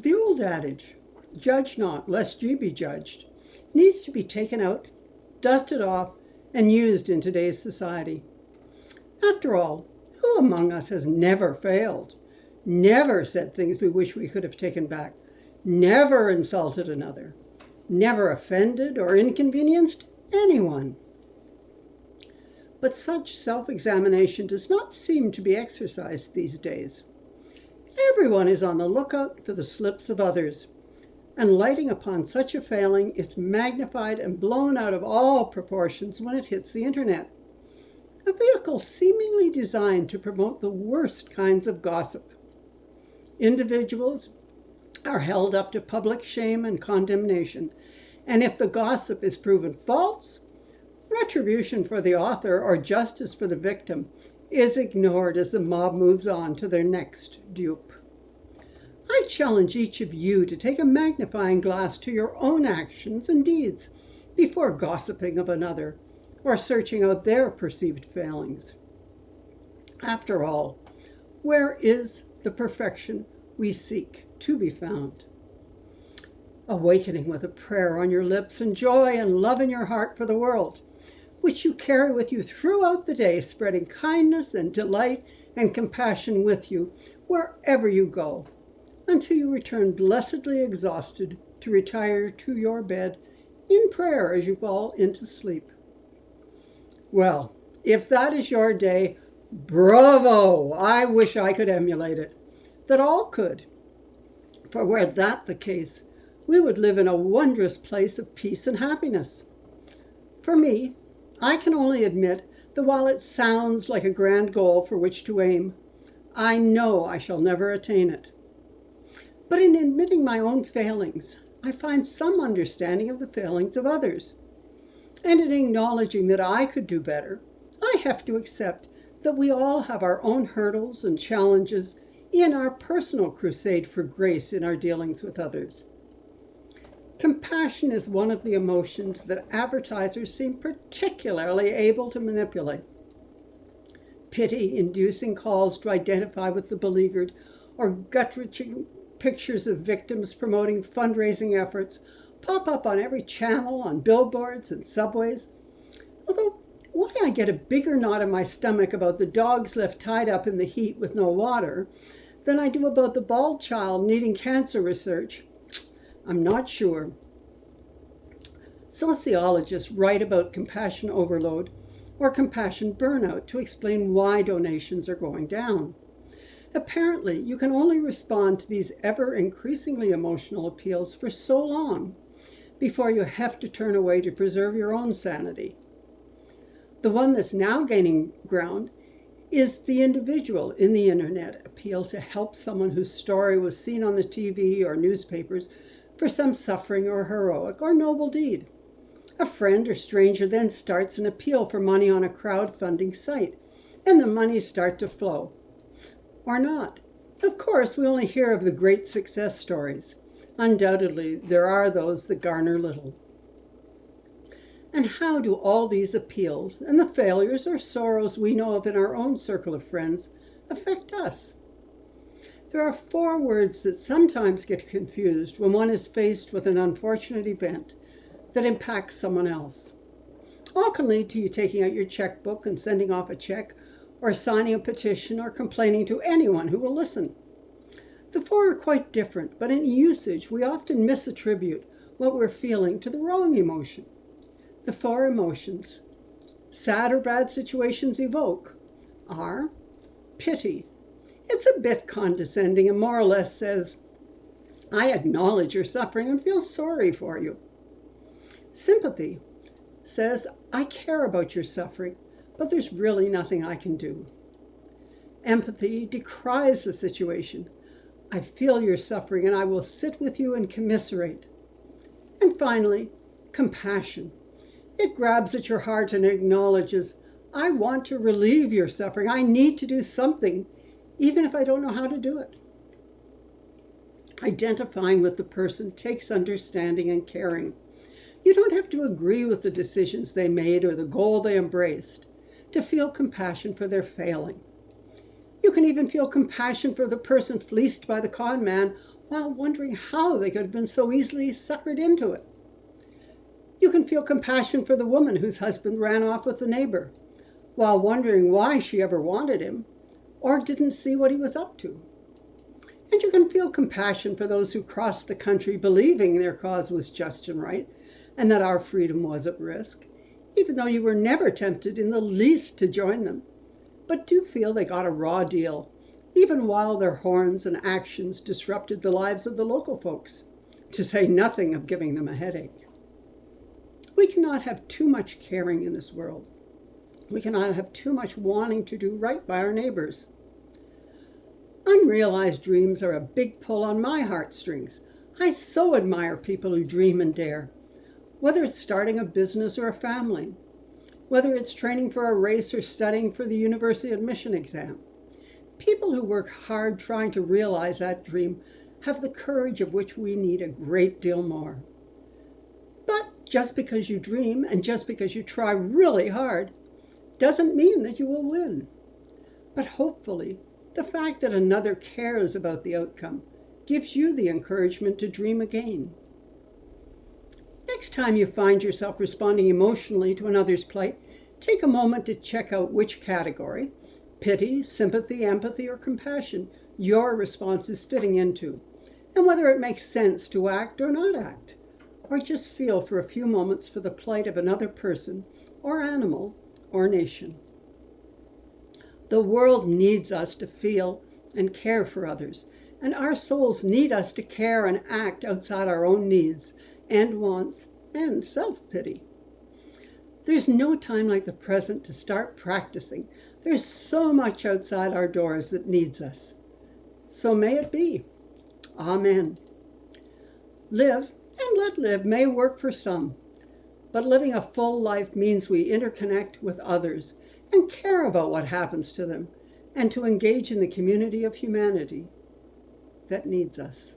The old adage, "Judge not, lest ye be judged," needs to be taken out, dusted off, and used in today's society. After all, who among us has never failed, never said things we wish we could have taken back, never insulted another, never offended or inconvenienced anyone? But such self-examination does not seem to be exercised these days. Everyone is on the lookout for the slips of others, and lighting upon such a failing, it's magnified and blown out of all proportions when it hits the internet. A vehicle seemingly designed to promote the worst kinds of gossip. Individuals are held up to public shame and condemnation, and if the gossip is proven false, retribution for the author or justice for the victim is ignored as the mob moves on to their next dupe. I challenge each of you to take a magnifying glass to your own actions and deeds before gossiping of another or searching out their perceived failings. After all, where is the perfection we seek to be found? Awakening with a prayer on your lips and joy and love in your heart for the world, which you carry with you throughout the day, spreading kindness and delight and compassion with you wherever you go, until you return blessedly exhausted to retire to your bed in prayer as you fall into sleep. Well, if that is your day, bravo! I wish I could emulate it, that all could. For were that the case, we would live in a wondrous place of peace and happiness. For me, I can only admit that while it sounds like a grand goal for which to aim, I know I shall never attain it. But in admitting my own failings, I find some understanding of the failings of others. And in acknowledging that I could do better, I have to accept that we all have our own hurdles and challenges in our personal crusade for grace in our dealings with others. Compassion is one of the emotions that advertisers seem particularly able to manipulate. Pity-inducing calls to identify with the beleaguered, or gut-wrenching pictures of victims promoting fundraising efforts pop up on every channel, on billboards and subways. Although, why I get a bigger knot in my stomach about the dogs left tied up in the heat with no water than I do about the bald child needing cancer research, I'm not sure. Sociologists write about compassion overload or compassion burnout to explain why donations are going down. Apparently, you can only respond to these ever increasingly emotional appeals for so long before you have to turn away to preserve your own sanity. The one that's now gaining ground is the individual in the internet appeal to help someone whose story was seen on the TV or newspapers for some suffering or heroic or noble deed. A friend or stranger then starts an appeal for money on a crowdfunding site, and the monies start to flow. Or not. Of course, we only hear of the great success stories. Undoubtedly, there are those that garner little. And how do all these appeals and the failures or sorrows we know of in our own circle of friends affect us? There are 4 words that sometimes get confused when one is faced with an unfortunate event that impacts someone else. All can lead to you taking out your checkbook and sending off a check, or signing a petition, or complaining to anyone who will listen. The 4 are quite different, but in usage we often misattribute what we're feeling to the wrong emotion. The 4 emotions sad or bad situations evoke are pity. It's a bit condescending and more or less says, I acknowledge your suffering and feel sorry for you. Sympathy says, I care about your suffering, but there's really nothing I can do. Empathy decries the situation. I feel your suffering and I will sit with you and commiserate. And finally, compassion. It grabs at your heart and acknowledges, I want to relieve your suffering. I need to do something, even if I don't know how to do it. Identifying with the person takes understanding and caring. You don't have to agree with the decisions they made or the goal they embraced to feel compassion for their failing. You can even feel compassion for the person fleeced by the con man while wondering how they could have been so easily suckered into it. You can feel compassion for the woman whose husband ran off with the neighbor, while wondering why she ever wanted him or didn't see what he was up to. And you can feel compassion for those who crossed the country believing their cause was just and right, and that our freedom was at risk, even though you were never tempted in the least to join them, but do feel they got a raw deal, even while their horns and actions disrupted the lives of the local folks, to say nothing of giving them a headache. We cannot have too much caring in this world. We cannot have too much wanting to do right by our neighbors. Unrealized dreams are a big pull on my heartstrings. I so admire people who dream and dare, whether it's starting a business or a family, whether it's training for a race or studying for the university admission exam. People who work hard trying to realize that dream have the courage of which we need a great deal more. But just because you dream and just because you try really hard doesn't mean that you will win. But hopefully, the fact that another cares about the outcome gives you the encouragement to dream again. Next time you find yourself responding emotionally to another's plight, take a moment to check out which category, pity, sympathy, empathy, or compassion, your response is fitting into, and whether it makes sense to act or not act, or just feel for a few moments for the plight of another person or animal or nation. The world needs us to feel and care for others, and our souls need us to care and act outside our own needs and wants and self-pity. There's no time like the present to start practicing. There's so much outside our doors that needs us. So may it be. Amen. Live and let live may work for some, but living a full life means we interconnect with others and care about what happens to them, and to engage in the community of humanity that needs us.